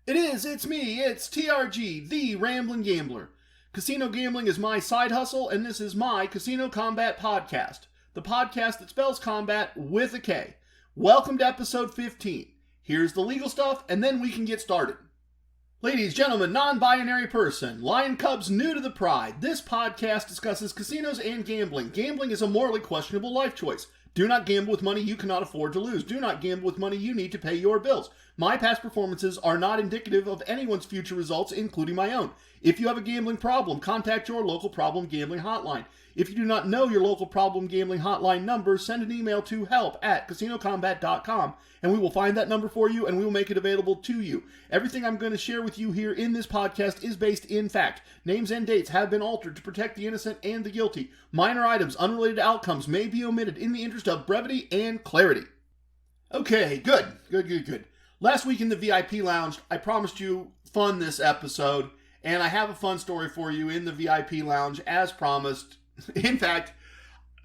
It's me, it's TRG, the Ramblin Gambler. Casino gambling is my side hustle, and this is my Casino Kombat podcast, the podcast that spells combat with a K. Welcome to episode 15. Here's the legal stuff, and then we can get started. Ladies, gentlemen, non-binary person, lion cubs new to the pride, this podcast discusses casinos and gambling. Gambling is a morally questionable life choice. Do not gamble with money you cannot afford to lose. Do not gamble with money you need to pay your bills. My past performances are not indicative of anyone's future results, including my own. If you have a gambling problem, contact your local problem gambling hotline. If you do not know your local problem gambling hotline number, send an email to help@casinomcombat.com and we will find that number for you and we will make it available to you. Everything I'm going to share with you here in this podcast is based in fact. Names and dates have been altered to protect the innocent and the guilty. Minor items, unrelated outcomes may be omitted in the interest of brevity and clarity. Okay, good. Last week in the VIP lounge, I promised you fun this episode, and I have a fun story for you in the VIP lounge as promised. In fact,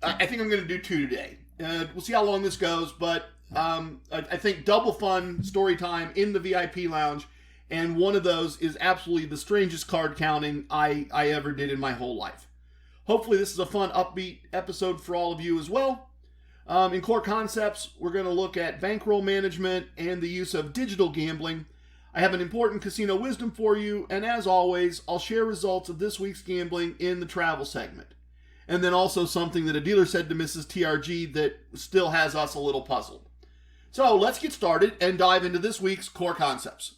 I think I'm going to do two today. We'll see how long this goes, but I think double fun story time in the VIP lounge, and one of those is absolutely the strangest card counting I ever did in my whole life. Hopefully this is a fun, upbeat episode for all of you as well. In core concepts, we're going to look at bankroll management and the use of digital gambling. I have an important casino wisdom for you, and as always, I'll share results of this week's gambling in the travel segment. And then also something that a dealer said to Mrs. TRG that still has us a little puzzled. So let's get started and dive into this week's core concepts.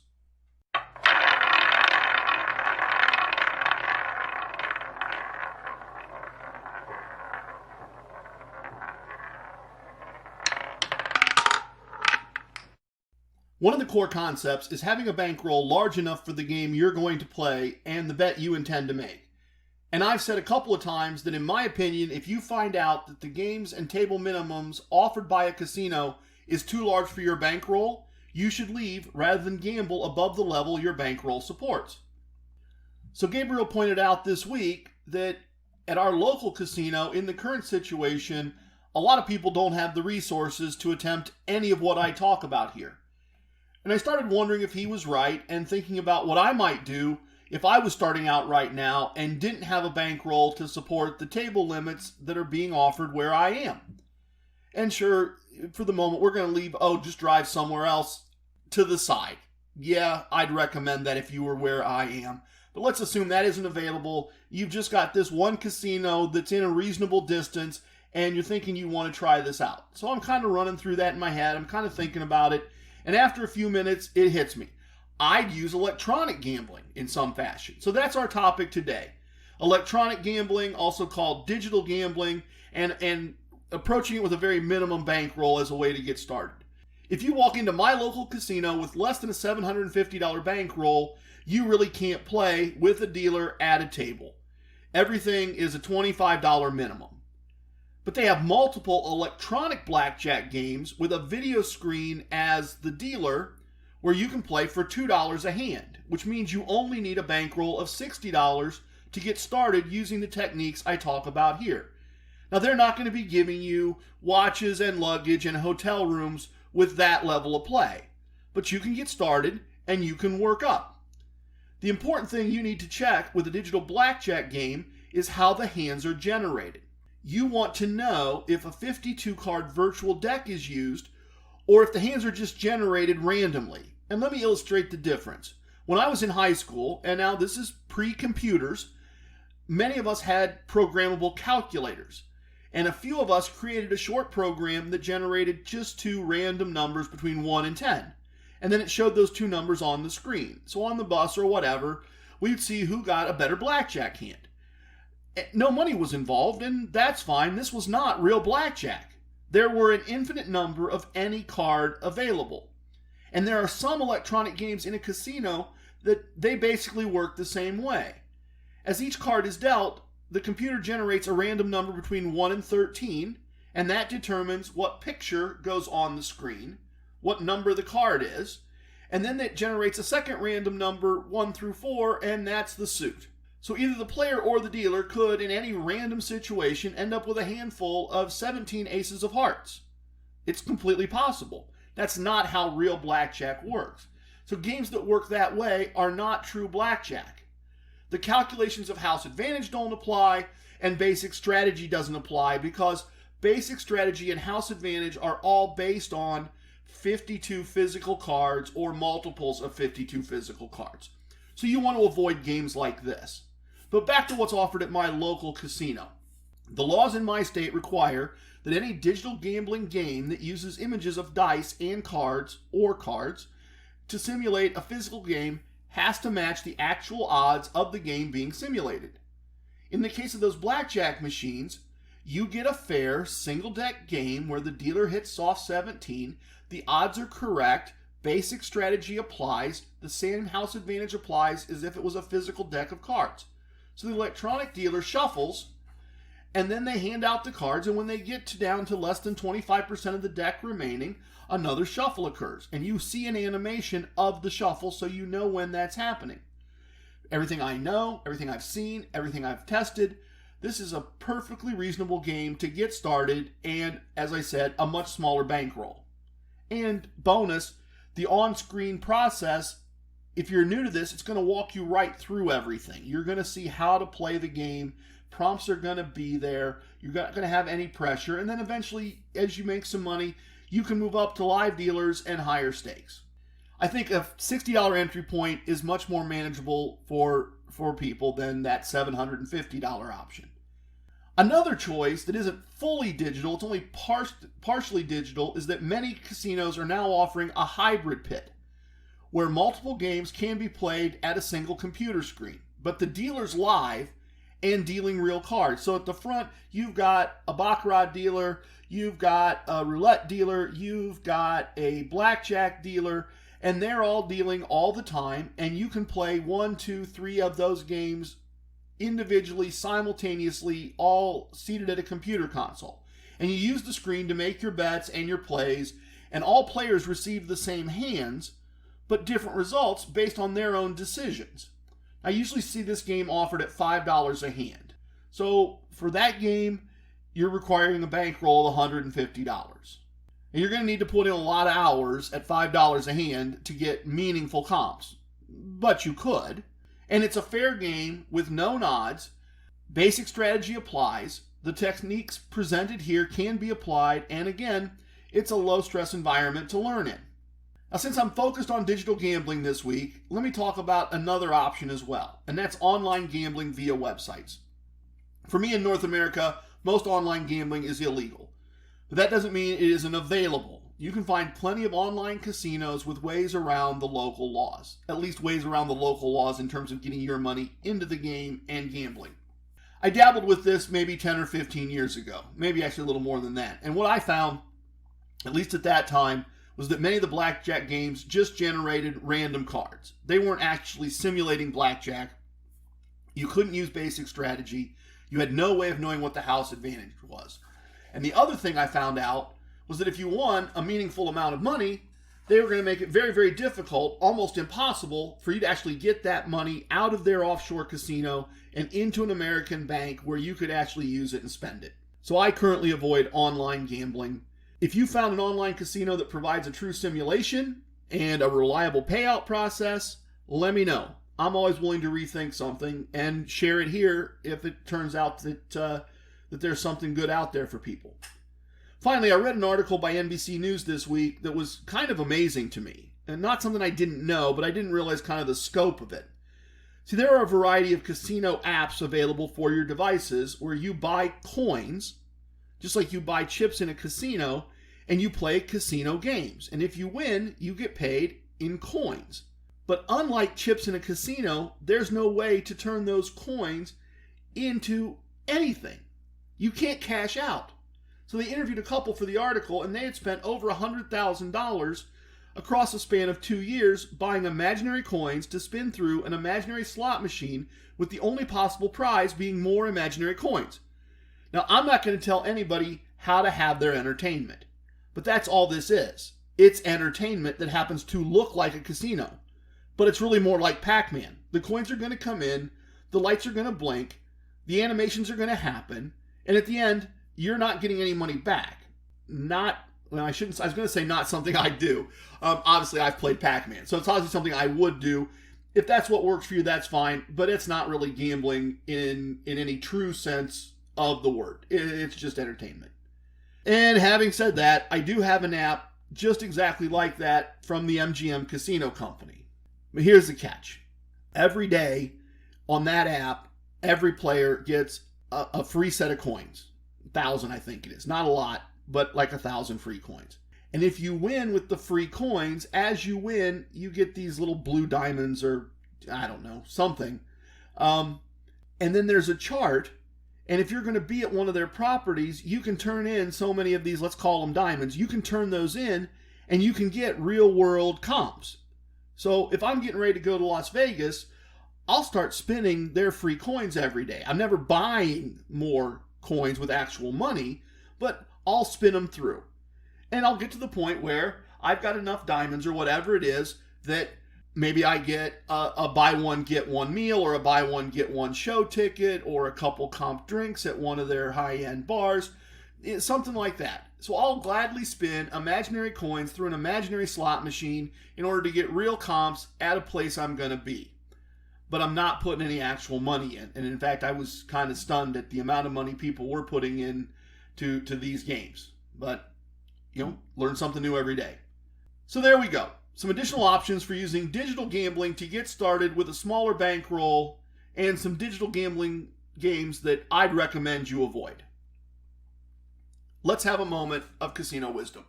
One of the core concepts is having a bankroll large enough for the game you're going to play and the bet you intend to make. And I've said a couple of times that in my opinion, if you find out that the games and table minimums offered by a casino is too large for your bankroll, you should leave rather than gamble above the level your bankroll supports. So Gabriel pointed out this week that at our local casino, in the current situation, a lot of people don't have the resources to attempt any of what I talk about here. And I started wondering if he was right and thinking about what I might do if I was starting out right now and didn't have a bankroll to support the table limits that are being offered where I am. And sure, for the moment, we're going to leave, just drive somewhere else to the side. Yeah, I'd recommend that if you were where I am. But let's assume that isn't available. You've just got this one casino that's in a reasonable distance and you're thinking you want to try this out. So I'm kind of running through that in my head. I'm kind of thinking about it. And after a few minutes, it hits me. I'd use electronic gambling in some fashion. So that's our topic today. Electronic gambling, also called digital gambling, and approaching it with a very minimum bankroll as a way to get started. If you walk into my local casino with less than a $750 bankroll, you really can't play with a dealer at a table. Everything is a $25 minimum. But they have multiple electronic blackjack games with a video screen as the dealer where you can play for $2 a hand, which means you only need a bankroll of $60 to get started using the techniques I talk about here. Now, they're not going to be giving you watches and luggage and hotel rooms with that level of play, but you can get started and you can work up. The important thing you need to check with a digital blackjack game is how the hands are generated. You want to know if a 52-card virtual deck is used or if the hands are just generated randomly. And let me illustrate the difference. When I was in high school, and now this is pre-computers, many of us had programmable calculators. And a few of us created a short program that generated just two random numbers between 1 and 10. And then it showed those two numbers on the screen. So on the bus or whatever, we'd see who got a better blackjack hand. No money was involved, and that's fine. This was not real blackjack. There were an infinite number of any card available. And there are some electronic games in a casino that they basically work the same way. As each card is dealt, the computer generates a random number between 1 and 13, and that determines what picture goes on the screen, what number the card is, and then it generates a second random number 1 through 4, and that's the suit. So either the player or the dealer could, in any random situation, end up with a handful of 17 aces of hearts. It's completely possible. That's not how real blackjack works. So games that work that way are not true blackjack. The calculations of house advantage don't apply, and basic strategy doesn't apply, because basic strategy and house advantage are all based on 52 physical cards or multiples of 52 physical cards. So you want to avoid games like this. But back to what's offered at my local casino. The laws in my state require that any digital gambling game that uses images of dice and cards or cards to simulate a physical game has to match the actual odds of the game being simulated. In the case of those blackjack machines, you get a fair single deck game where the dealer hits soft 17, the odds are correct, basic strategy applies, the same house advantage applies as if it was a physical deck of cards. So the electronic dealer shuffles, and then they hand out the cards, and when they get down to less than 25% of the deck remaining, another shuffle occurs, and you see an animation of the shuffle so you know when that's happening. Everything I know, everything I've seen, everything I've tested, this is a perfectly reasonable game to get started, and, as I said, a much smaller bankroll. And bonus, the on-screen process, if you're new to this, it's going to walk you right through everything. You're going to see how to play the game. Prompts are going to be there. You're not going to have any pressure. And then eventually, as you make some money, you can move up to live dealers and higher stakes. I think a $60 entry point is much more manageable for people than that $750 option. Another choice that isn't fully digital, it's only partially digital, is that many casinos are now offering a hybrid pit, where multiple games can be played at a single computer screen, but the dealer's live and dealing real cards. So at the front, you've got a baccarat dealer, you've got a roulette dealer, you've got a blackjack dealer, and they're all dealing all the time, and you can play 1, 2, 3 of those games individually, simultaneously, all seated at a computer console. And you use the screen to make your bets and your plays, and all players receive the same hands, but different results based on their own decisions. I usually see this game offered at $5 a hand. So for that game, you're requiring a bankroll of $150. And you're going to need to put in a lot of hours at $5 a hand to get meaningful comps. But you could. And it's a fair game with known odds. Basic strategy applies. The techniques presented here can be applied. And again, it's a low-stress environment to learn in. Now, since I'm focused on digital gambling this week, let me talk about another option as well, and that's online gambling via websites. For me in North America, most online gambling is illegal, but that doesn't mean it isn't available. You can find plenty of online casinos with ways around the local laws, at least ways around the local laws in terms of getting your money into the game and gambling. I dabbled with this maybe 10 or 15 years ago, maybe actually a little more than that, and what I found, at least at that time, was that many of the blackjack games just generated random cards. They weren't actually simulating blackjack. You couldn't use basic strategy. You had no way of knowing what the house advantage was. And the other thing I found out was that if you won a meaningful amount of money, they were going to make it very, very difficult, almost impossible, for you to actually get that money out of their offshore casino and into an American bank where you could actually use it and spend it. So I currently avoid online gambling. If you found an online casino that provides a true simulation and a reliable payout process, let me know. I'm always willing to rethink something and share it here if it turns out that there's something good out there for people. Finally, I read an article by NBC News this week that was kind of amazing to me. And not something I didn't know, but I didn't realize kind of the scope of it. See, there are a variety of casino apps available for your devices where you buy coins, just like you buy chips in a casino, and you play casino games. And if you win, you get paid in coins. But unlike chips in a casino, there's no way to turn those coins into anything. You can't cash out. So they interviewed a couple for the article, and they had spent over $100,000 across a span of 2 years buying imaginary coins to spin through an imaginary slot machine, with the only possible prize being more imaginary coins. Now, I'm not going to tell anybody how to have their entertainment, but that's all this is. It's entertainment that happens to look like a casino, but it's really more like Pac-Man. The coins are going to come in, the lights are going to blink, the animations are going to happen, and at the end, you're not getting any money back. Not well, I was going to say not something I do. Obviously, I've played Pac-Man, so it's obviously something I would do. If that's what works for you, that's fine, but it's not really gambling in any true sense of the word. It's just entertainment. And having said that, I do have an app just exactly like that from the MGM Casino Company. But here's the catch. Every day on that app, every player gets a free set of coins. 1,000, I think it is. Not a lot, but like 1,000 free coins. And if you win with the free coins, as you win, you get these little blue diamonds or, I don't know, something. And then there's a chart. And if you're going to be at one of their properties, you can turn in so many of these, let's call them diamonds. You can turn those in and you can get real world comps. So if I'm getting ready to go to Las Vegas, I'll start spinning their free coins every day. I'm never buying more coins with actual money, but I'll spin them through. And I'll get to the point where I've got enough diamonds or whatever it is that maybe I get a buy one, get one meal, or a buy one, get one show ticket, or a couple comp drinks at one of their high-end bars, something like that. So I'll gladly spin imaginary coins through an imaginary slot machine in order to get real comps at a place I'm going to be. But I'm not putting any actual money in. And in fact, I was kind of stunned at the amount of money people were putting in to these games. But, learn something new every day. So there we go. Some additional options for using digital gambling to get started with a smaller bankroll and some digital gambling games that I'd recommend you avoid. Let's have a moment of casino wisdom.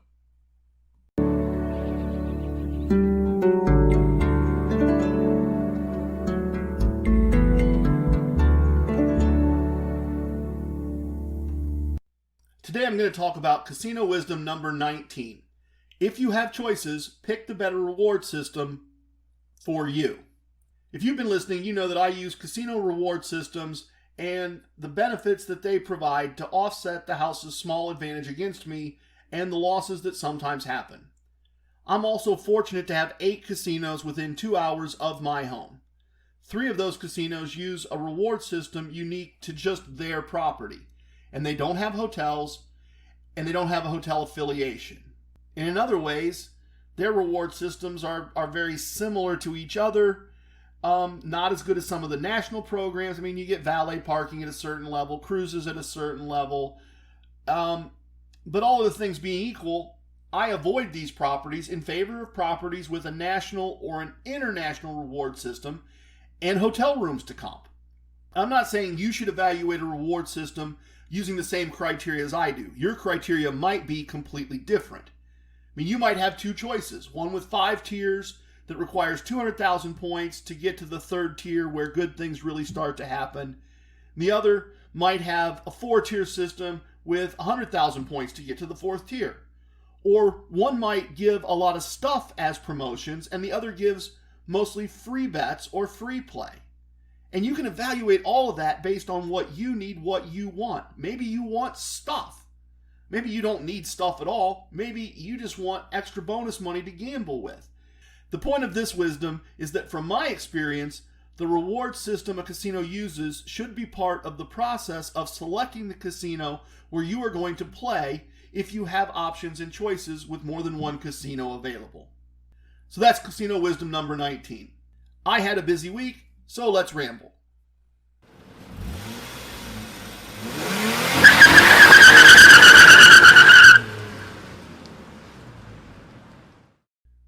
Today I'm going to talk about casino wisdom number 19. If you have choices, pick the better reward system for you. If you've been listening, you know that I use casino reward systems and the benefits that they provide to offset the house's small advantage against me and the losses that sometimes happen. I'm also fortunate to have 8 casinos within 2 hours of my home. 3 of those casinos use a reward system unique to just their property, and they don't have hotels, and they don't have a hotel affiliation. And in other ways, their reward systems are very similar to each other. Not as good as some of the national programs. I mean, you get valet parking at a certain level, cruises at a certain level. But all of the things being equal, I avoid these properties in favor of properties with a national or an international reward system and hotel rooms to comp. I'm not saying you should evaluate a reward system using the same criteria as I do. Your criteria might be completely different. I mean, you might have 2 choices, one with 5 tiers that requires 200,000 points to get to the 3rd tier where good things really start to happen. The other might have a 4-tier system with 100,000 points to get to the 4th tier. Or one might give a lot of stuff as promotions and the other gives mostly free bets or free play. And you can evaluate all of that based on what you need, what you want. Maybe you want stuff. Maybe you don't need stuff at all. Maybe you just want extra bonus money to gamble with. The point of this wisdom is that from my experience, the reward system a casino uses should be part of the process of selecting the casino where you are going to play if you have options and choices with more than one casino available. So that's casino wisdom number 19. I had a busy week, so let's ramble.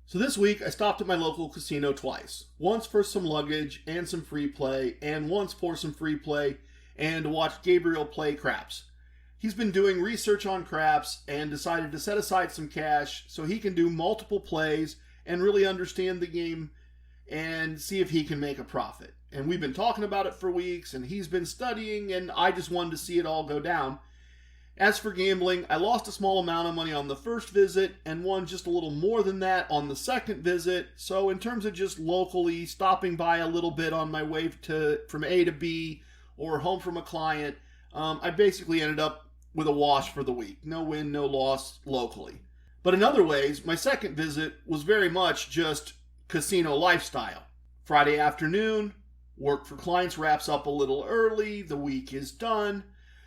So this week, I stopped at my local casino twice. Once for some luggage and some free play, and once for some free play and to watch Gabriel play craps. He's been doing research on craps and decided to set aside some cash so he can do multiple plays and really understand the game and see if he can make a profit. And we've been talking about it for weeks, and he's been studying, and I just wanted to see it all go down. As for gambling, I lost a small amount of money on the first visit and won just a little more than that on the second visit. So in terms of just locally stopping by a little bit on my way from A to B or home from a client, I basically ended up with a wash for the week. No win, no loss locally. But in other ways, my second visit was very much just casino lifestyle. Friday afternoon, work for clients wraps up a little early, the week is done.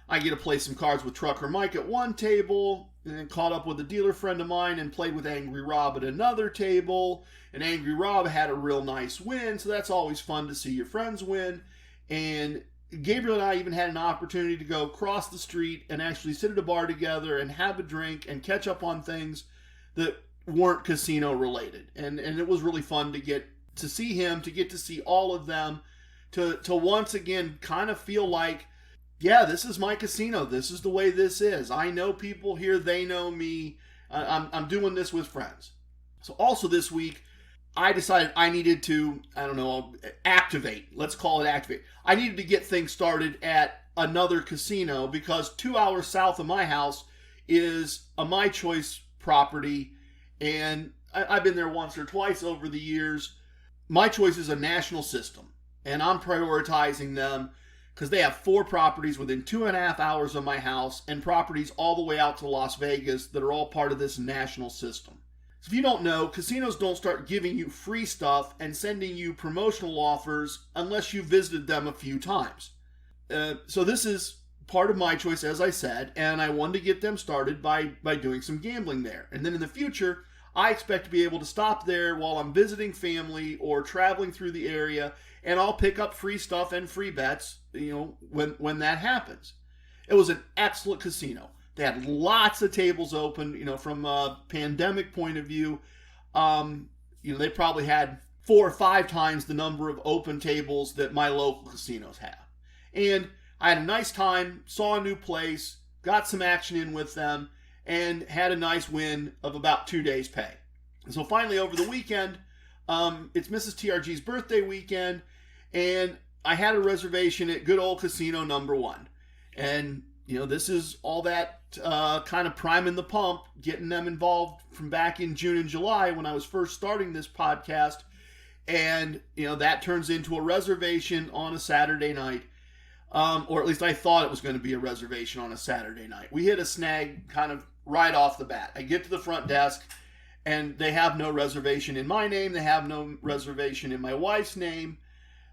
I get to play some cards with Trucker Mike at one table, and caught up with a dealer friend of mine and played with Angry Rob at another table. And Angry Rob had a real nice win, so that's always fun to see your friends win. And Gabriel and I even had an opportunity to go across the street and actually sit at a bar together and have a drink and catch up on things that weren't casino related. And it was really fun to get to see him, to get to see all of them, to once again kind of feel like, yeah, this is my casino. This is the way this is. I know people here. They know me. I'm doing this with friends. So also this week, I decided I needed to, activate. Let's call it activate. I needed to get things started at another casino because 2 hours south of my house is a My Choice property. And I've been there once or twice over the years. My Choice is a national system. And I'm prioritizing them because they have 4 properties within 2.5 hours of my house and properties all the way out to Las Vegas that are all part of this national system. So if you don't know, casinos don't start giving you free stuff and sending you promotional offers unless you visited them a few times. So this is part of My Choice, as I said, and I wanted to get them started by doing some gambling there. And then in the future, I expect to be able to stop there while I'm visiting family or traveling through the area, and I'll pick up free stuff and free bets, when that happens. It was an excellent casino. They had lots of tables open, from a pandemic point of view. They probably had 4 or 5 times the number of open tables that my local casinos have. And I had a nice time, saw a new place, got some action in with them, and had a nice win of about 2 days' pay. And so finally over the weekend, it's Mrs. TRG's birthday weekend, and I had a reservation at good old casino number 1. And, this is all that kind of priming the pump, getting them involved from back in June and July when I was first starting this podcast. And, that turns into a reservation on a Saturday night. Or at least I thought it was going to be a reservation on a Saturday night. We hit a snag kind of right off the bat. I get to the front desk, and they have no reservation in my name. They have no reservation in my wife's name.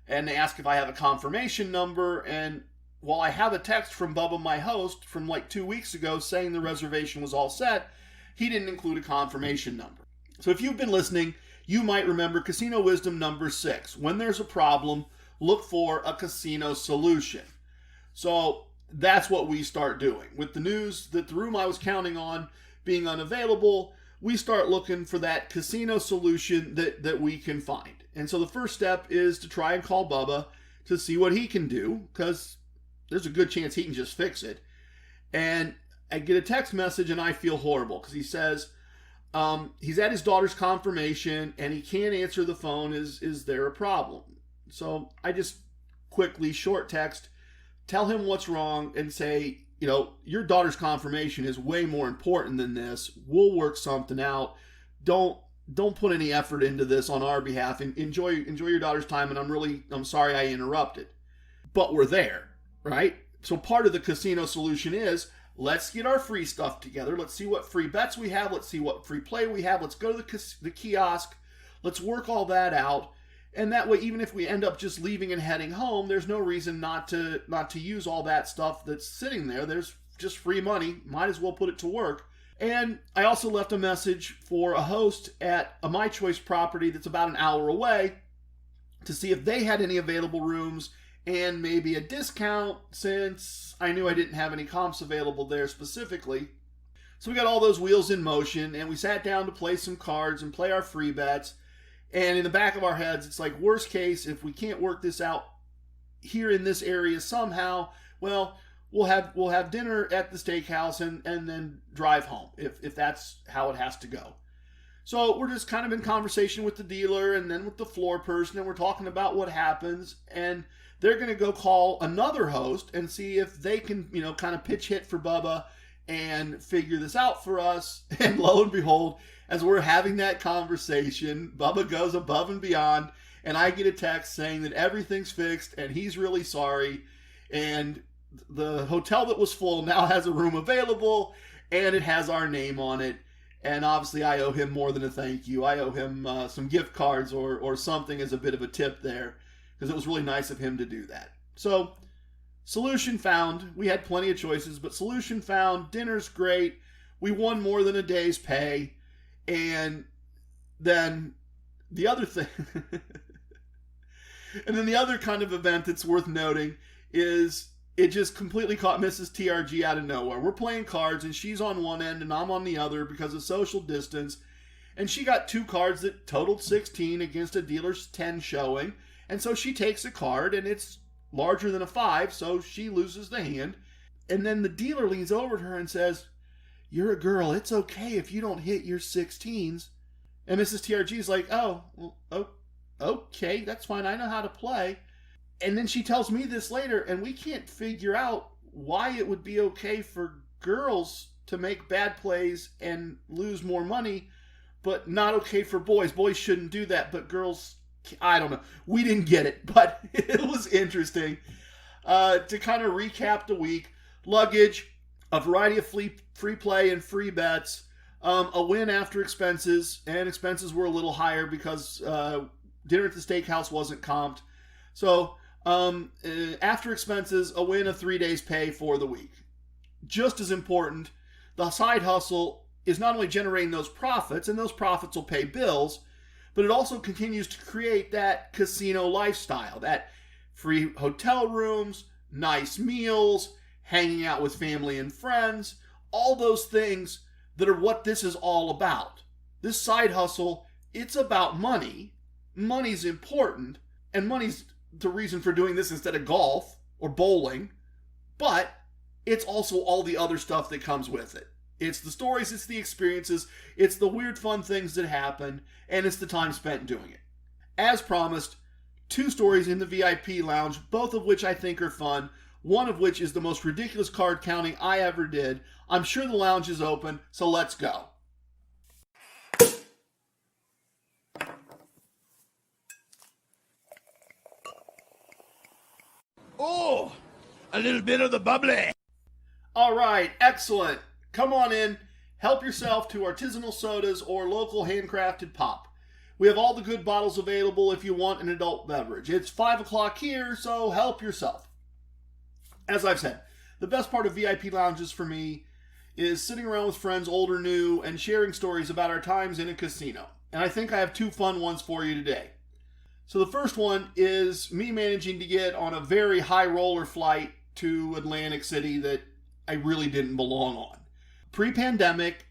And they ask if I have a confirmation number. And while I have a text from Bubba, my host, from like 2 weeks ago saying the reservation was all set, he didn't include a confirmation number. So if you've been listening, you might remember Casino Wisdom number 6. When there's a problem, look for a casino solution. So that's what we start doing. With the news that the room I was counting on being unavailable, we start looking for that casino solution that we can find. And so the first step is to try and call Bubba to see what he can do, because there's a good chance he can just fix it. And I get a text message and I feel horrible because he says he's at his daughter's confirmation and he can't answer the phone. Is there a problem? So I just quickly short text, tell him what's wrong and say, your daughter's confirmation is way more important than this. We'll work something out. Don't put any effort into this on our behalf, and enjoy your daughter's time. And I'm sorry I interrupted, but we're there, right? So part of the casino solution is let's get our free stuff together. Let's see what free bets we have. Let's see what free play we have. Let's go to the kiosk. Let's work all that out. And that way, even if we end up just leaving and heading home, there's no reason not to use all that stuff that's sitting there. There's just free money. Might as well put it to work. And I also left a message for a host at a My Choice property that's about an hour away to see if they had any available rooms and maybe a discount, since I knew I didn't have any comps available there specifically. So we got all those wheels in motion, and we sat down to play some cards and play our free bets. And in the back of our heads, it's like, worst case, if we can't work this out here in this area somehow, well, we'll have dinner at the steakhouse and then drive home if that's how it has to go. So we're just kind of in conversation with the dealer and then with the floor person, and we're talking about what happens. And they're going to go call another host and see if they can, kind of pitch hit for Bubba and figure this out for us. And lo and behold, as we're having that conversation, Bubba goes above and beyond, and I get a text saying that everything's fixed and he's really sorry. And the hotel that was full now has a room available, and it has our name on it. And obviously I owe him more than a thank you. I owe him some gift cards or something as a bit of a tip there, because it was really nice of him to do that. So solution found. We had plenty of choices, but solution found. Dinner's great. we won more than a day's pay. And then the other thing, and then the other kind of event that's worth noting is it just completely caught Mrs. TRG out of nowhere. We're playing cards, and she's on one end, and I'm on the other because of social distance. And she got 2 cards that totaled 16 against a dealer's 10 showing. And so she takes a card, and it's larger than a 5, so she loses the hand. And then the dealer leans over to her and says, "You're a girl. It's okay if you don't hit your 16s. And Mrs. TRG is like, "Oh, well, okay, that's fine. I know how to play." And then she tells me this later, and we can't figure out why it would be okay for girls to make bad plays and lose more money, but not okay for boys. Boys shouldn't do that, but girls, I don't know. We didn't get it, but it was interesting. To kind of recap the week, luggage, a variety of free play and free bets, a win after expenses, and expenses were a little higher because dinner at the steakhouse wasn't comped. So after expenses, a win of 3 days pay for the week. Just as important, the side hustle is not only generating those profits, and those profits will pay bills, but it also continues to create that casino lifestyle, that free hotel rooms, nice meals, hanging out with family and friends, all those things that are what this is all about. This side hustle, it's about money. Money's important, and money's the reason for doing this instead of golf or bowling, but it's also all the other stuff that comes with it. It's the stories, it's the experiences, it's the weird fun things that happen, and it's the time spent doing it. As promised, 2 stories in the VIP lounge, both of which I think are fun, one of which is the most ridiculous card counting I ever did. I'm sure the lounge is open, so let's go. Oh, a little bit of the bubbly. All right, excellent. Come on in, help yourself to artisanal sodas or local handcrafted pop. We have all the good bottles available if you want an adult beverage. It's 5 o'clock here, so help yourself. As I've said, the best part of VIP lounges for me is sitting around with friends, old or new, and sharing stories about our times in a casino. And I think I have 2 fun ones for you today. So the first one is me managing to get on a very high roller flight to Atlantic City that I really didn't belong on. Pre-pandemic,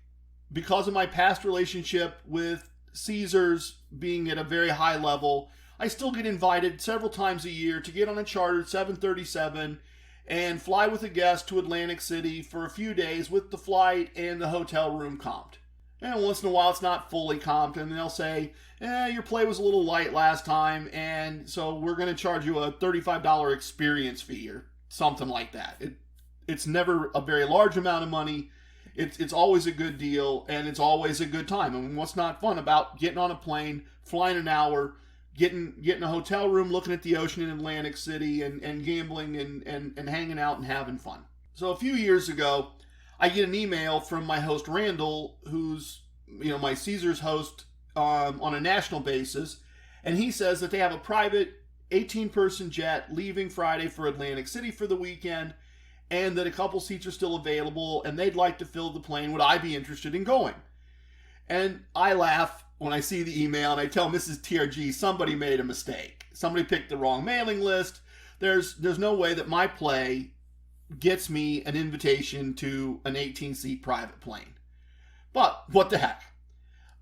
because of my past relationship with Caesars being at a very high level, I still get invited several times a year to get on a chartered 737 and fly with a guest to Atlantic City for a few days with the flight and the hotel room comped. And once in a while it's not fully comped, and they'll say, your play was a little light last time, and so we're going to charge you a $35 experience fee or something like that. It's never a very large amount of money. It's always a good deal, and it's always a good time. I mean, what's not fun about getting on a plane, flying an hour, getting a hotel room, looking at the ocean in Atlantic City, and gambling and hanging out and having fun. So a few years ago, I get an email from my host Randall, who's my Caesars host on a national basis, and he says that they have a private 18-person jet leaving Friday for Atlantic City for the weekend, and that a couple seats are still available, and they'd like to fill the plane. Would I be interested in going? And I laugh when I see the email, and I tell Mrs. TRG somebody made a mistake. Somebody picked the wrong mailing list. There's no way that my play gets me an invitation to an 18-seat private plane. But what the heck?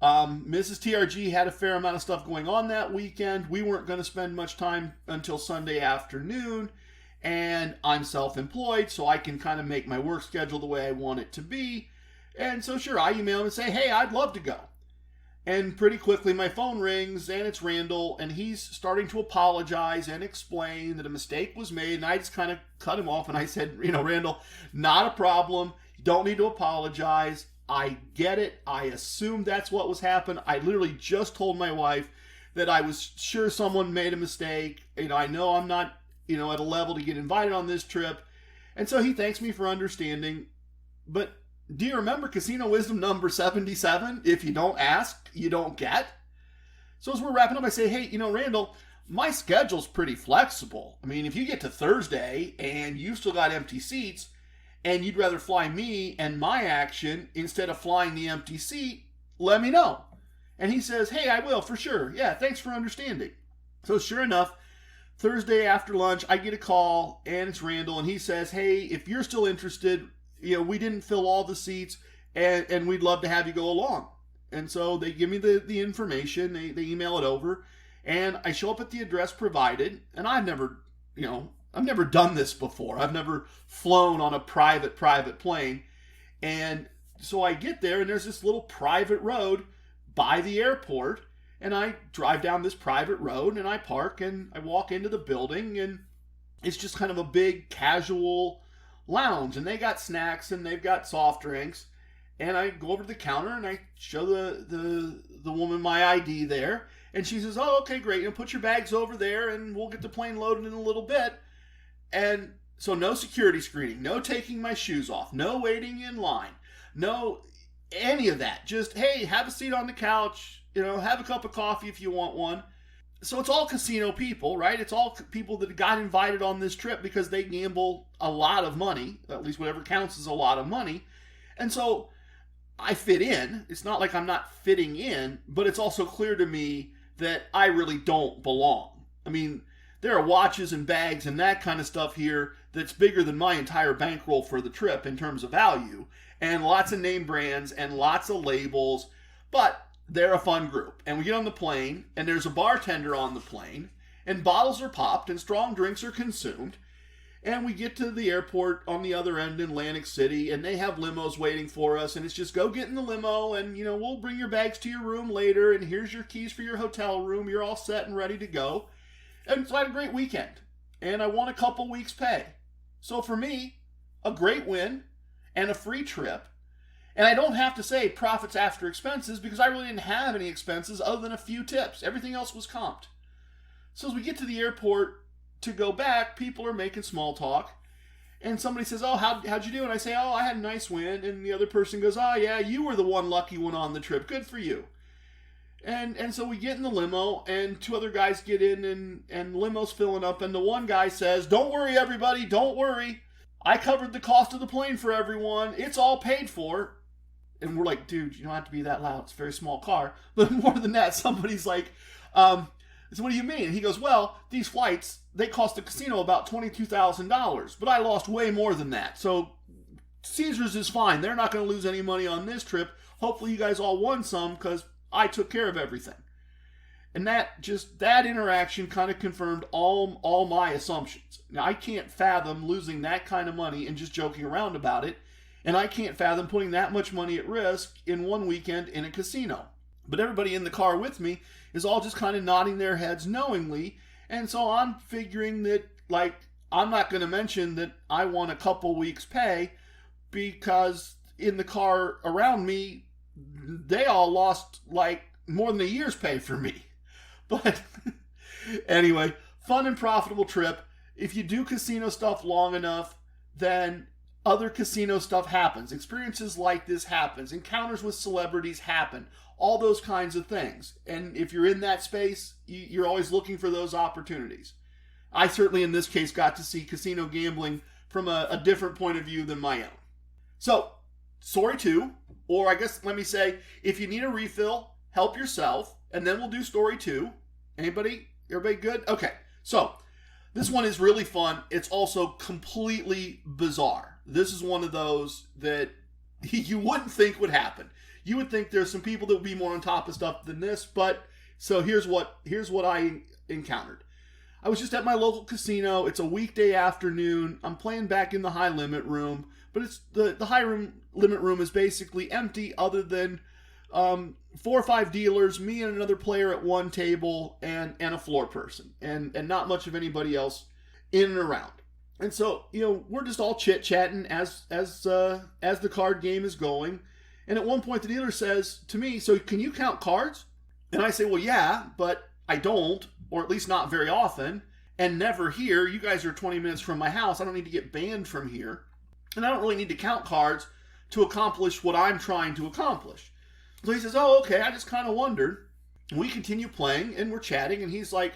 Mrs. TRG had a fair amount of stuff going on that weekend. We weren't going to spend much time until Sunday afternoon, and I'm self-employed, so I can kind of make my work schedule the way I want it to be. And so sure, I email him and say, hey, I'd love to go. And pretty quickly my phone rings, and it's Randall, and he's starting to apologize and explain that a mistake was made, and I just kind of cut him off, and I said, Randall, not a problem. You don't need to apologize. I get it. I assumed that's what was happening. I literally just told my wife that I was sure someone made a mistake. I know I'm not, at a level to get invited on this trip. And so he thanks me for understanding. But do you remember Casino Wisdom number 77? If you don't ask, you don't get. So as we're wrapping up, I say, hey, Randall, my schedule's pretty flexible. I mean, if you get to Thursday and you've still got empty seats, and you'd rather fly me and my action instead of flying the empty seat, let me know. And he says, hey, I will, for sure. Yeah, thanks for understanding. So sure enough, Thursday after lunch, I get a call, and it's Randall, and he says, hey, if you're still interested, we didn't fill all the seats, and we'd love to have you go along. And so they give me the information, they email it over, and I show up at the address provided, and I've never done this before. I've never flown on a private plane. And so I get there, and there's this little private road by the airport, and I drive down this private road, and I park, and I walk into the building, and it's just kind of a big casual lounge, and they got snacks, and they've got soft drinks, and I go over to the counter, and I show the woman my ID there, and she says, oh, okay, great, put your bags over there, and we'll get the plane loaded in a little bit. And so no security screening, no taking my shoes off, no waiting in line, no any of that. Just, hey, have a seat on the couch, have a cup of coffee if you want one. So it's all casino people, right? It's all people that got invited on this trip because they gamble a lot of money, at least whatever counts as a lot of money. And so I fit in. It's not like I'm not fitting in, but it's also clear to me that I really don't belong. I mean, there are watches and bags and that kind of stuff here that's bigger than my entire bankroll for the trip in terms of value, and lots of name brands and lots of labels, but they're a fun group. And we get on the plane, and there's a bartender on the plane, and bottles are popped and strong drinks are consumed, and we get to the airport on the other end in Atlantic City, and they have limos waiting for us, and it's just go get in the limo, and we'll bring your bags to your room later, and here's your keys for your hotel room, you're all set and ready to go. And so I had a great weekend, and I won a couple weeks' pay. So for me, a great win and a free trip. And I don't have to say profits after expenses because I really didn't have any expenses other than a few tips. Everything else was comped. So as we get to the airport to go back, people are making small talk. And somebody says, oh, how'd you do? And I say, oh, I had a nice win. And the other person goes, oh, yeah, you were the one lucky one on the trip. Good for you. And so we get in the limo, and two other guys get in, and the limo's filling up, and the one guy says, don't worry, everybody, don't worry. I covered the cost of the plane for everyone. It's all paid for. And we're like, dude, you don't have to be that loud. It's a very small car. But more than that, somebody's like, so what do you mean? And he goes, well, these flights, they cost the casino about $22,000, but I lost way more than that. So Caesars is fine. They're not going to lose any money on this trip. Hopefully you guys all won some because I took care of everything. And that interaction kind of confirmed all my assumptions. Now, I can't fathom losing that kind of money and just joking around about it. And I can't fathom putting that much money at risk in one weekend in a casino. But everybody in the car with me is all just kind of nodding their heads knowingly. And so I'm figuring that, I'm not going to mention that I won a couple weeks' pay because in the car around me, they all lost more than a year's pay for me. But anyway, fun and profitable trip. If you do casino stuff long enough, then other casino stuff happens. Experiences like this happens. Encounters with celebrities happen. All those kinds of things. And if you're in that space, you're always looking for those opportunities. I certainly, in this case, got to see casino gambling from a different point of view than my own. So, story 2, or I guess let me say, if you need a refill, help yourself, and then we'll do story 2. Anybody? Everybody good? Okay. So, this one is really fun. It's also completely bizarre. This is one of those that you wouldn't think would happen. You would think there's some people that would be more on top of stuff than this, but so here's what I encountered. I was just at my local casino. It's a weekday afternoon. I'm playing back in the high limit room, but it's the high limit room is basically empty other than 4 or 5 dealers, me and another player at one table, and a floor person, and not much of anybody else in and around. And so, we're just all chit-chatting as the card game is going. And at one point, the dealer says to me, so can you count cards? And I say, well, yeah, but I don't, or at least not very often, and never here. You guys are 20 minutes from my house. I don't need to get banned from here. And I don't really need to count cards to accomplish what I'm trying to accomplish. So he says, oh, okay, I just kind of wondered. And we continue playing, and we're chatting, and he's like,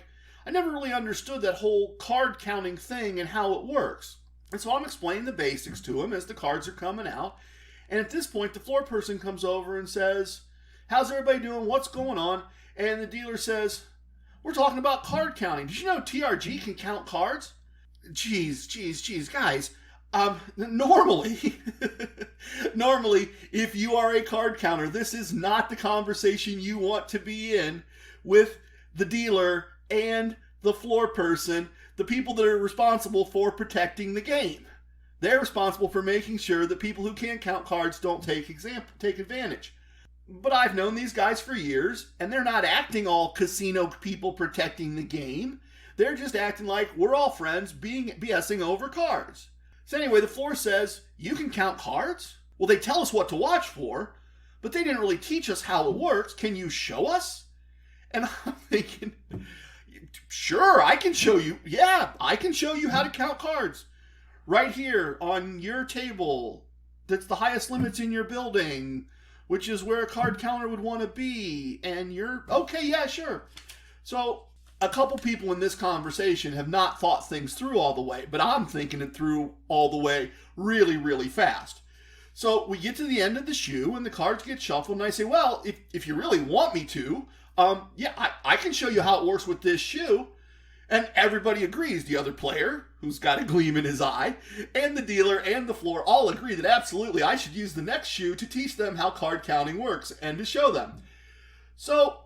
I never really understood that whole card counting thing and how it works. And so I'm explaining the basics to him as the cards are coming out. And at this point, the floor person comes over and says, how's everybody doing? What's going on? And the dealer says, we're talking about card counting. Did you know TRG can count cards? Geez, guys. Normally, if you are a card counter, this is not the conversation you want to be in with the dealer and the floor person, the people that are responsible for protecting the game. They're responsible for making sure that people who can't count cards don't take advantage. But I've known these guys for years, and they're not acting all casino people protecting the game. They're just acting like we're all friends BSing over cards. So anyway, the floor says, you can count cards? Well, they tell us what to watch for, but they didn't really teach us how it works. Can you show us? And I'm thinking, sure, I can show you. Yeah, I can show you how to count cards. Right here on your table, that's the highest limits in your building, which is where a card counter would want to be. And you're, okay, yeah, sure. So a couple people in this conversation have not thought things through all the way, but I'm thinking it through all the way really, really fast. So we get to the end of the shoe and the cards get shuffled and I say, well, if you really want me to, I can show you how it works with this shoe. And everybody agrees. The other player, who's got a gleam in his eye, and the dealer and the floor all agree that absolutely I should use the next shoe to teach them how card counting works and to show them. So,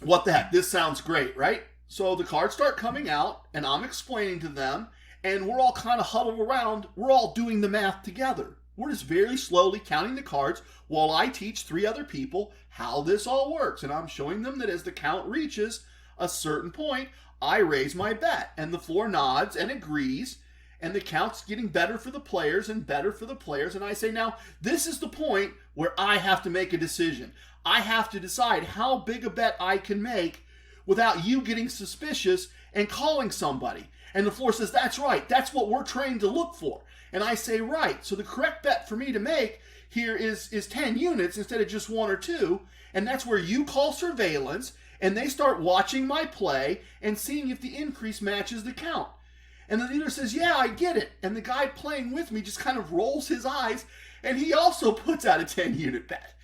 what the heck? This sounds great, right? So the cards start coming out, and I'm explaining to them, and we're all kind of huddled around. We're all doing the math together. We're just very slowly counting the cards while I teach 3 other people how this all works. And I'm showing them that as the count reaches a certain point, I raise my bet. And the floor nods and agrees, and the count's getting better for the players and better for the players. And I say, now, this is the point where I have to make a decision. I have to decide how big a bet I can make without you getting suspicious and calling somebody. And the floor says, that's right. That's what we're trained to look for. And I say, right. So the correct bet for me to make here is 10 units instead of just 1 or 2. And that's where you call surveillance and they start watching my play and seeing if the increase matches the count. And the dealer says, yeah, I get it. And the guy playing with me just kind of rolls his eyes and he also puts out a 10 unit bet.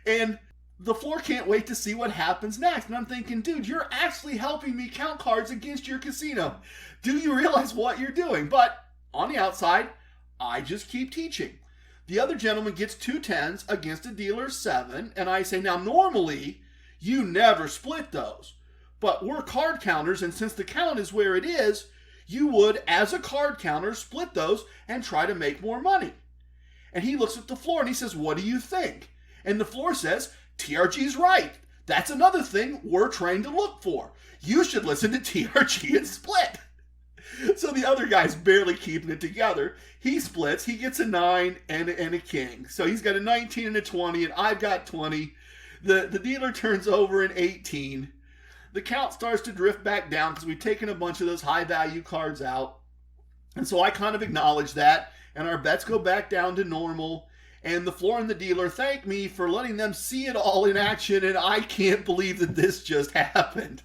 And the floor can't wait to see what happens next. And I'm thinking, dude, you're actually helping me count cards against your casino. Do you realize what you're doing? But on the outside, I just keep teaching. The other gentleman gets 2 10s against a dealer's 7. And I say, now normally, you never split those. But we're card counters, and since the count is where it is, you would, as a card counter, split those and try to make more money. And he looks at the floor and he says, what do you think? And the floor says, TRG's right. That's another thing we're trained to look for. You should listen to TRG and split. So the other guy's barely keeping it together. He splits. He gets a 9 and a king. So he's got a 19 and a 20, and I've got 20. The dealer turns over an 18. The count starts to drift back down because we've taken a bunch of those high-value cards out. And so I kind of acknowledge that, and our bets go back down to normal. And the floor and the dealer thank me for letting them see it all in action, and I can't believe that this just happened.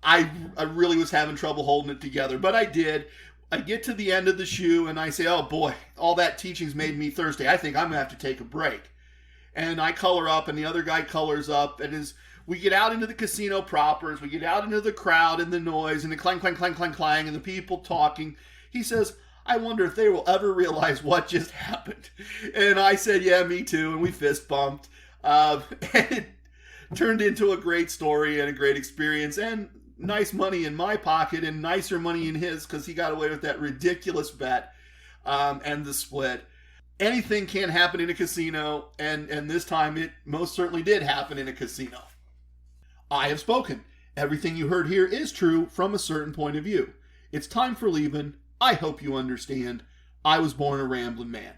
I really was having trouble holding it together, but I did. I get to the end of the shoe, and I say, oh boy, all that teaching's made me thirsty. I think I'm going to have to take a break. And I color up, and the other guy colors up, and as we get out into the casino proper, as we get out into the crowd and the noise, and the clang, clang, clang, clang, clang, and the people talking, he says, I wonder if they will ever realize what just happened. And I said, yeah, me too. And we fist bumped. And it turned into a great story and a great experience and nice money in my pocket and nicer money in his because he got away with that ridiculous bet and the split. Anything can happen in a casino. And this time it most certainly did happen in a casino. I have spoken. Everything you heard here is true from a certain point of view. It's time for leaving. I hope you understand. I was born a Ramblin' Man.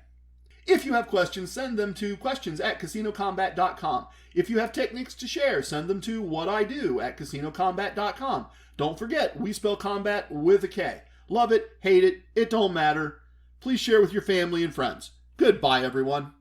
If you have questions, send them to questions@casinocombat.com. If you have techniques to share, send them to whatido@casinocombat.com. Don't forget, we spell combat with a K. Love it, hate it, it don't matter. Please share with your family and friends. Goodbye, everyone.